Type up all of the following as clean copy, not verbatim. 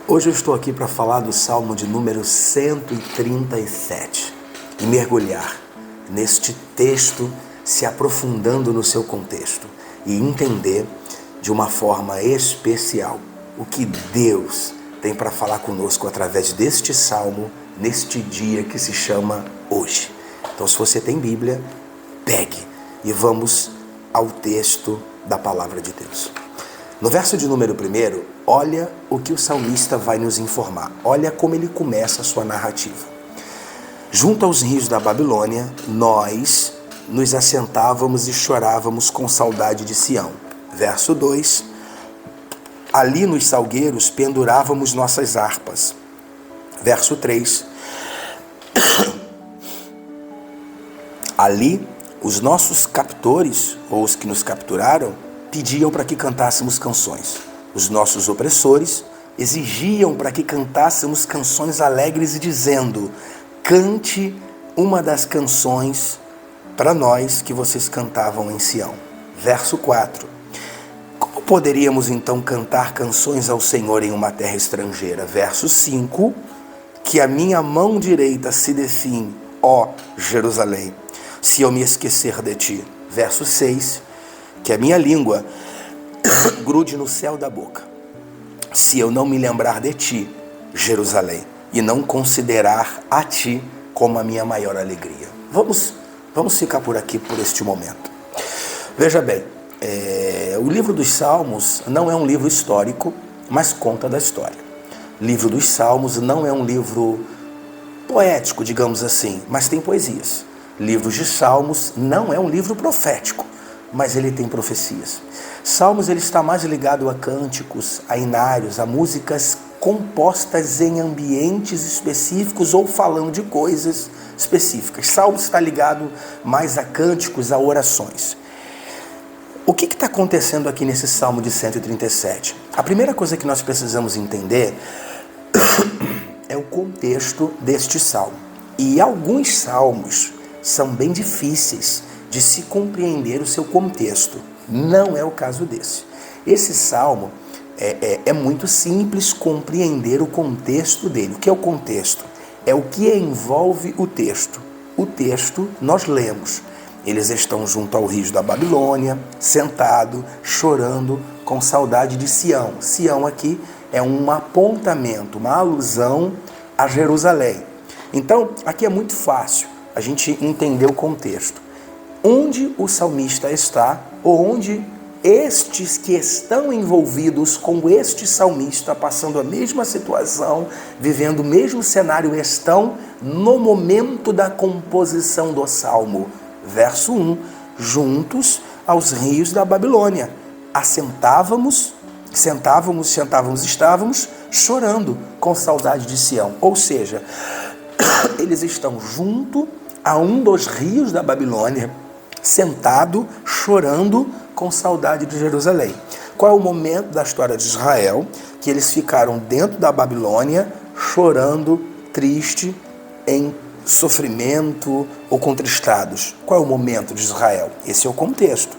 Hoje eu estou aqui para falar do Salmo de número 137 e mergulhar neste texto, se aprofundando no seu contexto e entender de uma forma especial o que Deus tem para falar conosco através deste Salmo, neste dia que se chama hoje. Então, se você tem Bíblia, pegue e vamos ao texto da Palavra de Deus. No verso de número 1, olha o que o salmista vai nos informar. Olha como ele começa a sua narrativa. Junto aos rios da Babilônia, nós nos assentávamos e chorávamos com saudade de Sião. Verso 2, ali nos salgueiros pendurávamos nossas harpas. Verso 3, ali os nossos captores, ou os que nos capturaram, pediam para que cantássemos canções. Os nossos opressores exigiam para que cantássemos canções alegres e dizendo: cante uma das canções para nós que vocês cantavam em Sião. Verso 4. Como poderíamos então cantar canções ao Senhor em uma terra estrangeira? Verso 5. Que a minha mão direita se define, ó Jerusalém, se eu me esquecer de ti. Verso 6. Que a minha língua grude no céu da boca, se eu não me lembrar de ti, Jerusalém, e não considerar a ti como a minha maior alegria. Vamos ficar por aqui por este momento. Veja bem, o livro dos Salmos não é um livro histórico, mas conta da história. O livro dos Salmos não é um livro poético, digamos assim, mas tem poesias. Livros de Salmos não é um livro profético, mas ele tem profecias. Salmos ele está mais ligado a cânticos, a hinários, a músicas compostas em ambientes específicos ou falando de coisas específicas. Salmos está ligado mais a cânticos, a orações. O que está acontecendo aqui nesse Salmo de 137? A primeira coisa que nós precisamos entender é o contexto deste Salmo. E alguns salmos são bem difíceis de se compreender o seu contexto. Não é o caso desse. Esse salmo é muito simples compreender o contexto dele. O que é o contexto? É o que envolve o texto. O texto nós lemos. Eles estão junto ao rio da Babilônia, sentado, chorando, com saudade de Sião. Sião aqui é um apontamento, uma alusão a Jerusalém. Então, aqui é muito fácil a gente entender o contexto. Onde o salmista está, ou onde estes que estão envolvidos com este salmista, passando a mesma situação, vivendo o mesmo cenário, estão no momento da composição do salmo. Verso 1, juntos aos rios da Babilônia, estávamos chorando com saudade de Sião. Ou seja, eles estão junto a um dos rios da Babilônia, sentado, chorando com saudade de Jerusalém. Qual é o momento da história de Israel que eles ficaram dentro da Babilônia, chorando, triste, em sofrimento ou contristados? Qual é o momento de Israel? Esse é o contexto.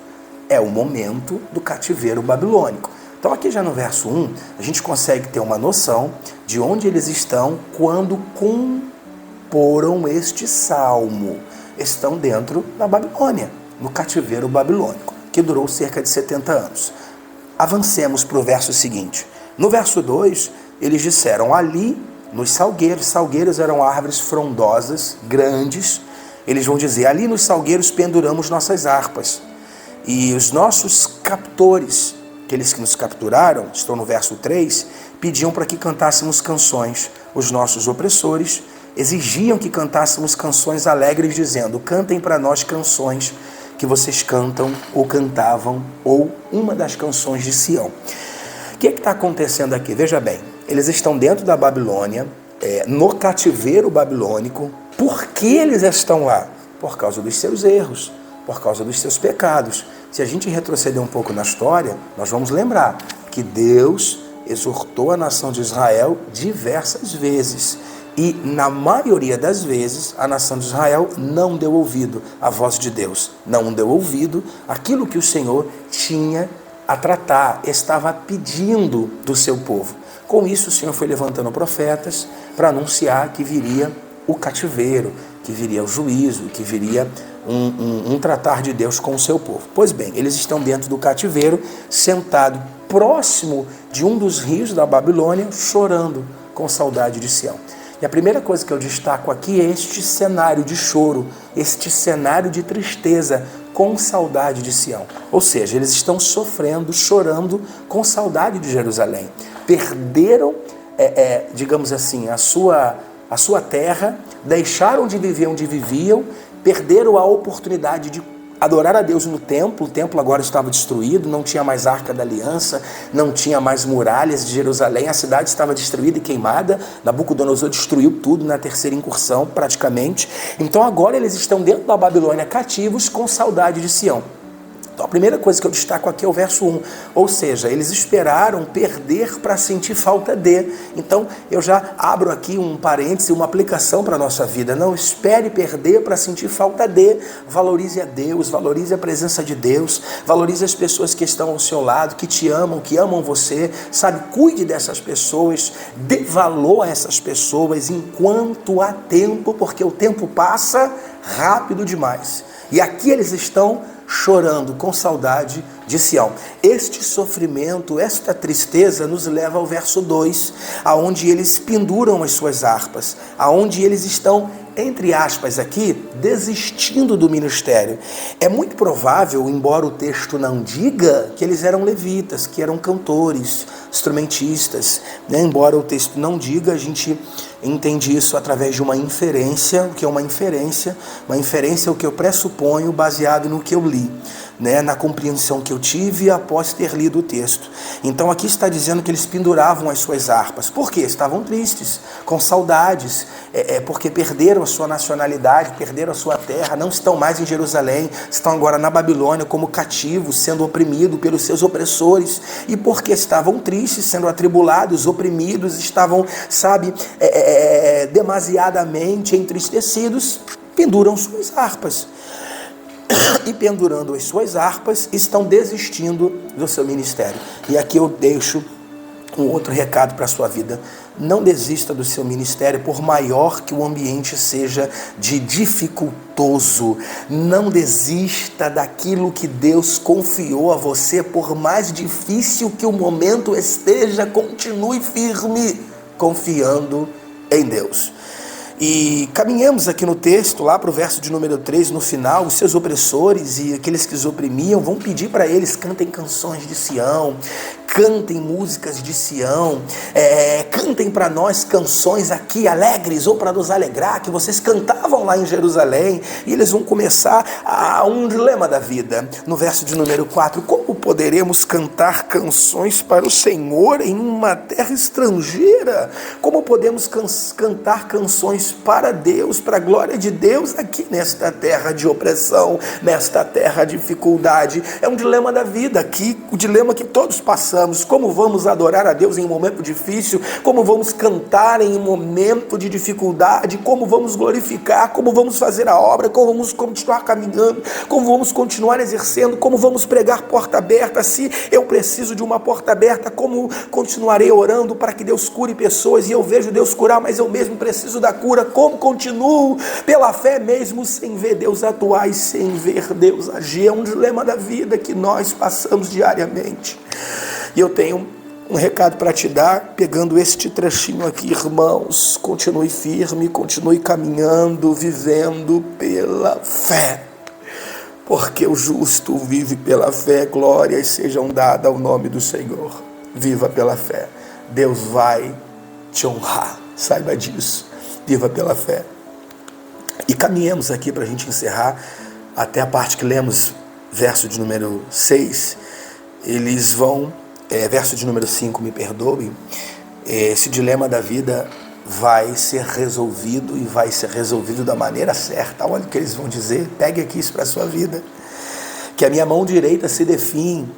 É o momento do cativeiro babilônico. Então aqui já no verso 1, a gente consegue ter uma noção de onde eles estão quando comporam este salmo. Estão dentro da Babilônia, no cativeiro babilônico, que durou cerca de 70 anos. Avancemos para o verso seguinte. No verso 2, eles disseram: ali nos salgueiros, salgueiros eram árvores frondosas, grandes, eles vão dizer: ali nos salgueiros penduramos nossas harpas. E os nossos captores, aqueles que nos capturaram, estão no verso 3, pediam para que cantássemos canções. Os nossos opressores exigiam que cantássemos canções alegres, dizendo: cantem para nós canções que vocês cantam ou cantavam, ou uma das canções de Sião. O que está acontecendo aqui? Veja bem, eles estão dentro da Babilônia, no cativeiro babilônico. Por que eles estão lá? Por causa dos seus erros, por causa dos seus pecados. Se a gente retroceder um pouco na história, nós vamos lembrar que Deus exortou a nação de Israel diversas vezes. E, na maioria das vezes, a nação de Israel não deu ouvido à voz de Deus. Não deu ouvido àquilo que o Senhor tinha a tratar, estava pedindo do seu povo. Com isso, o Senhor foi levantando profetas para anunciar que viria o cativeiro, que viria o juízo, que viria um tratar de Deus com o seu povo. Pois bem, eles estão dentro do cativeiro, sentado próximo de um dos rios da Babilônia, chorando com saudade de Sião. E a primeira coisa que eu destaco aqui é este cenário de choro, este cenário de tristeza, com saudade de Sião. Ou seja, eles estão sofrendo, chorando com saudade de Jerusalém. Perderam, digamos assim, a sua terra, deixaram de viver onde viviam, perderam a oportunidade de adorar a Deus no templo. O templo agora estava destruído, não tinha mais Arca da Aliança, não tinha mais muralhas de Jerusalém, a cidade estava destruída e queimada. Nabucodonosor destruiu tudo na terceira incursão, praticamente. Então agora eles estão dentro da Babilônia cativos com saudade de Sião. Então a primeira coisa que eu destaco aqui é o verso 1, ou seja, eles esperaram perder para sentir falta de. Então eu já abro aqui um parêntese, uma aplicação para a nossa vida. Não espere perder para sentir falta de. Valorize a Deus, valorize a presença de Deus, valorize as pessoas que estão ao seu lado, que te amam, que amam você, sabe? Cuide dessas pessoas, dê valor a essas pessoas enquanto há tempo, porque o tempo passa rápido demais. E aqui eles estão chorando com saudade de Sião. Este sofrimento, esta tristeza nos leva ao verso 2, aonde eles penduram as suas harpas, aonde eles estão, entre aspas aqui, desistindo do ministério. É muito provável, embora o texto não diga, que eles eram levitas, que eram cantores, instrumentistas, né? Embora o texto não diga, a gente entende isso através de uma inferência. O que é uma inferência? Uma inferência é o que eu pressuponho baseado no que eu li, né, na compreensão que eu tive após ter lido o texto. Então aqui está dizendo que eles penduravam as suas harpas. Por quê? Estavam tristes, com saudades, porque perderam a sua nacionalidade, perderam a sua terra, não estão mais em Jerusalém, estão agora na Babilônia como cativos, sendo oprimidos pelos seus opressores, e porque estavam tristes, sendo atribulados, oprimidos, estavam, sabe, demasiadamente entristecidos, penduram suas harpas. E pendurando as suas harpas, estão desistindo do seu ministério. E aqui eu deixo um outro recado para a sua vida. Não desista do seu ministério, por maior que o ambiente seja de dificultoso. Não desista daquilo que Deus confiou a você, por mais difícil que o momento esteja, continue firme, confiando em Deus. E caminhamos aqui no texto, lá para o verso de número 3, no final, os seus opressores e aqueles que os oprimiam vão pedir para eles: cantem canções de Sião, cantem músicas de Sião, cantem para nós canções aqui alegres, ou para nos alegrar, que vocês cantavam lá em Jerusalém. E eles vão começar um dilema da vida. No verso de número 4, como poderemos cantar canções para o Senhor em uma terra estrangeira? Como podemos cantar canções para Deus, para a glória de Deus, aqui nesta terra de opressão, nesta terra de dificuldade? É um dilema da vida aqui, o dilema que todos passamos. Como vamos adorar a Deus em um momento difícil? Como vamos cantar em um momento de dificuldade? Como vamos glorificar? Como vamos fazer a obra? Como vamos continuar caminhando? Como vamos continuar exercendo? Como vamos pregar porta aberta? Se eu preciso de uma porta aberta, como continuarei orando para que Deus cure pessoas? E eu vejo Deus curar, mas eu mesmo preciso da cura. Como continuo pela fé mesmo sem ver Deus atuar e sem ver Deus agir? É um dilema da vida que nós passamos diariamente. E eu tenho um recado para te dar, pegando este trechinho aqui, irmãos. Continue firme, continue caminhando, vivendo pela fé. Porque o justo vive pela fé, glórias sejam dadas ao nome do Senhor. Viva pela fé. Deus vai te honrar, saiba disso. Viva pela fé. E caminhemos aqui para a gente encerrar até a parte que lemos, verso de número 6. Eles vão, verso de número 5, me perdoe, esse dilema da vida vai ser resolvido, e vai ser resolvido da maneira certa. Olha o que eles vão dizer, pegue aqui isso para a sua vida. Que a minha mão direita se define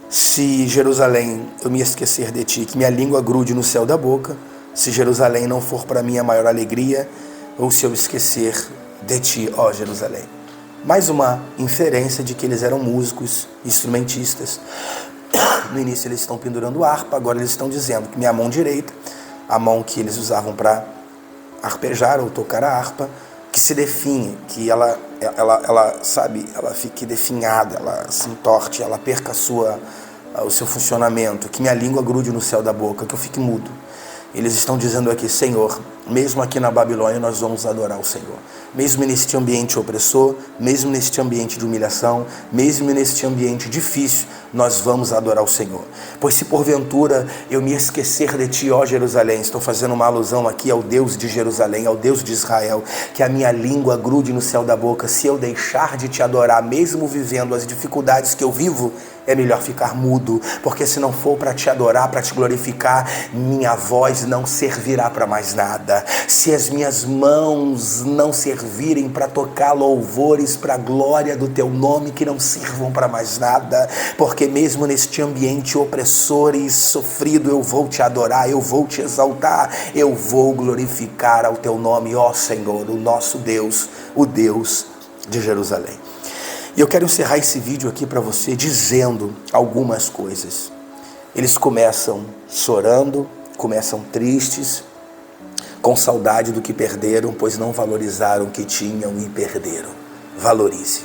se Jerusalém eu me esquecer de ti, que minha língua grude no céu da boca, se Jerusalém não for para mim a maior alegria, ou se eu esquecer de ti, ó Jerusalém. Mais uma inferência de que eles eram músicos, instrumentistas. No início eles estão pendurando harpa, agora eles estão dizendo que minha mão direita, a mão que eles usavam para arpejar ou tocar a harpa, que se definhe, que ela fique definhada, ela se entorte, ela perca o seu funcionamento, que minha língua grude no céu da boca, que eu fique mudo. Eles estão dizendo aqui: Senhor, mesmo aqui na Babilônia nós vamos adorar o Senhor. Mesmo neste ambiente opressor, mesmo neste ambiente de humilhação, mesmo neste ambiente difícil, nós vamos adorar o Senhor. Pois se porventura eu me esquecer de ti, ó Jerusalém, estou fazendo uma alusão aqui ao Deus de Jerusalém, ao Deus de Israel, que a minha língua grude no céu da boca, se eu deixar de te adorar, mesmo vivendo as dificuldades que eu vivo, é melhor ficar mudo, porque se não for para te adorar, para te glorificar, minha voz não servirá para mais nada. Se as minhas mãos não servirem para tocar louvores para a glória do teu nome, que não sirvam para mais nada, porque mesmo neste ambiente opressor e sofrido, eu vou te adorar, eu vou te exaltar, eu vou glorificar ao teu nome, ó Senhor, o nosso Deus, o Deus de Jerusalém. E eu quero encerrar esse vídeo aqui para você dizendo algumas coisas. Eles começam chorando, começam tristes, com saudade do que perderam, pois não valorizaram o que tinham e perderam. Valorize.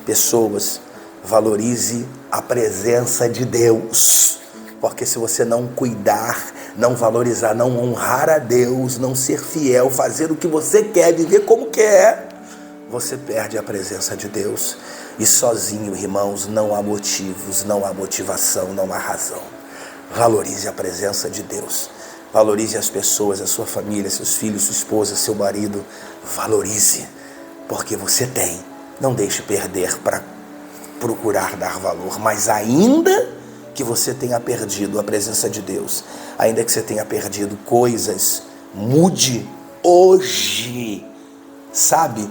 Pessoas, valorize a presença de Deus. Porque se você não cuidar, não valorizar, não honrar a Deus, não ser fiel, fazer o que você quer, viver como quer, você perde a presença de Deus. E sozinho, irmãos, não há motivos, não há motivação, não há razão. Valorize a presença de Deus. Valorize as pessoas, a sua família, seus filhos, sua esposa, seu marido. Valorize, porque você tem. Não deixe perder para procurar dar valor. Mas ainda que você tenha perdido a presença de Deus, ainda que você tenha perdido coisas, mude hoje, sabe?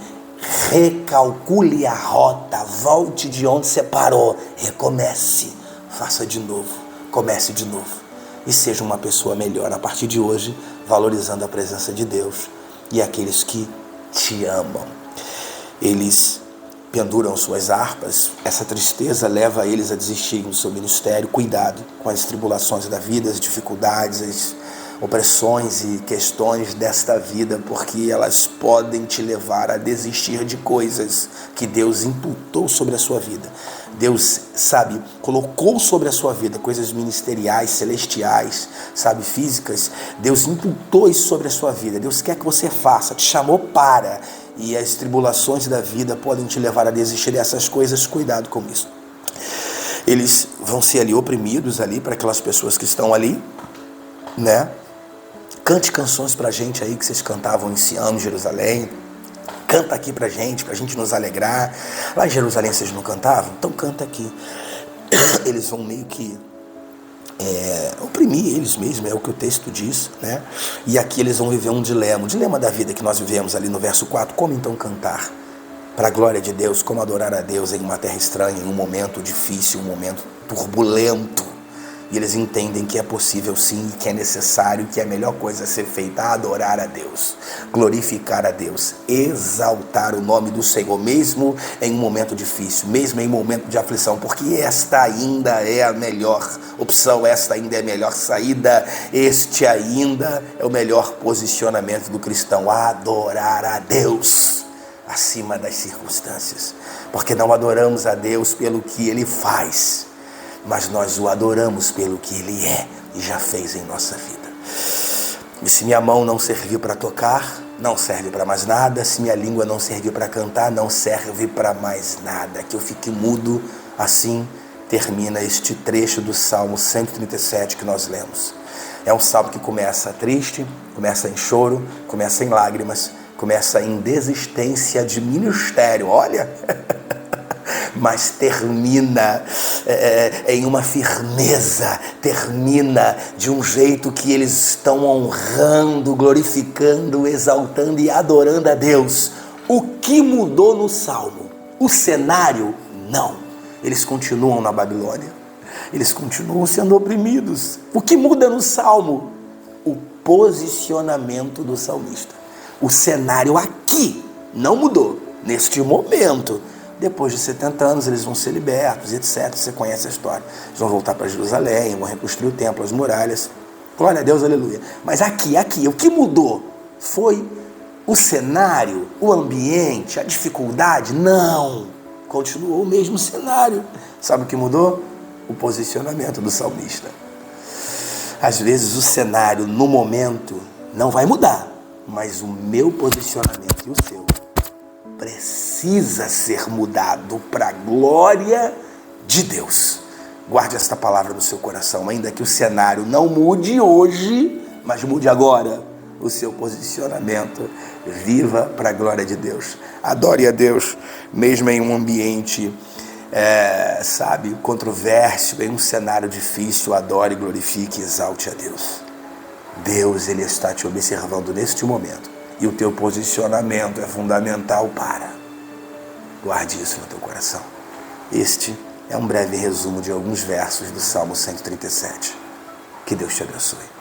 Recalcule a rota, volte de onde você parou, recomece, faça de novo, comece de novo e seja uma pessoa melhor a partir de hoje, valorizando a presença de Deus e aqueles que te amam. Eles penduram suas harpas, essa tristeza leva eles a desistirem do seu ministério. Cuidado com as tribulações da vida, as dificuldades, as opressões e questões desta vida, porque elas podem te levar a desistir de coisas que Deus imputou sobre a sua vida. Deus, colocou sobre a sua vida coisas ministeriais, celestiais, físicas. Deus imputou isso sobre a sua vida. Deus quer que você faça, te chamou para. E as tribulações da vida podem te levar a desistir dessas coisas. Cuidado com isso. Eles vão ser ali oprimidos ali para aquelas pessoas que estão ali, né? Cante canções pra gente aí que vocês cantavam em Sião, Jerusalém. Canta aqui pra gente nos alegrar. Lá em Jerusalém vocês não cantavam? Então canta aqui. Eles vão meio que oprimir eles mesmos, é o que o texto diz, né? E aqui eles vão viver um dilema da vida que nós vivemos ali no verso 4. Como então cantar para a glória de Deus? Como adorar a Deus em uma terra estranha, em um momento difícil, um momento turbulento? E eles entendem que é possível sim, que é necessário, que é a melhor coisa a ser feita, adorar a Deus, glorificar a Deus, exaltar o nome do Senhor, mesmo em um momento difícil, mesmo em um momento de aflição, porque esta ainda é a melhor opção, esta ainda é a melhor saída, este ainda é o melhor posicionamento do cristão, adorar a Deus acima das circunstâncias, porque não adoramos a Deus pelo que Ele faz, mas nós o adoramos pelo que Ele é e já fez em nossa vida. E se minha mão não serviu para tocar, não serve para mais nada. Se minha língua não serviu para cantar, não serve para mais nada. Que eu fique mudo. Assim termina este trecho do Salmo 137 que nós lemos. É um salmo que começa triste, começa em choro, começa em lágrimas, começa em desistência de ministério. Olha... mas termina em uma firmeza, termina de um jeito que eles estão honrando, glorificando, exaltando e adorando a Deus. O que mudou no Salmo? O cenário? Não. Eles continuam na Babilônia, eles continuam sendo oprimidos. O que muda no Salmo? O posicionamento do salmista. O cenário aqui não mudou, neste momento. Depois de 70 anos eles vão ser libertos, etc. Você conhece a história. Eles vão voltar para Jerusalém, vão reconstruir o templo, as muralhas. Glória a Deus, aleluia. Mas aqui, o que mudou foi o cenário, o ambiente, a dificuldade? Não. Continuou o mesmo cenário. Sabe o que mudou? O posicionamento do salmista. Às vezes o cenário no momento não vai mudar, mas o meu posicionamento e o seu precisa ser mudado para a glória de Deus. Guarde esta palavra no seu coração, ainda que o cenário não mude hoje, mas mude agora. O seu posicionamento, viva para a glória de Deus. Adore a Deus, mesmo em um ambiente, controverso, em um cenário difícil. Adore, glorifique e exalte a Deus. Deus, Ele está te observando neste momento. E o teu posicionamento é fundamental para. Guarde isso no teu coração. Este é um breve resumo de alguns versos do Salmo 137. Que Deus te abençoe.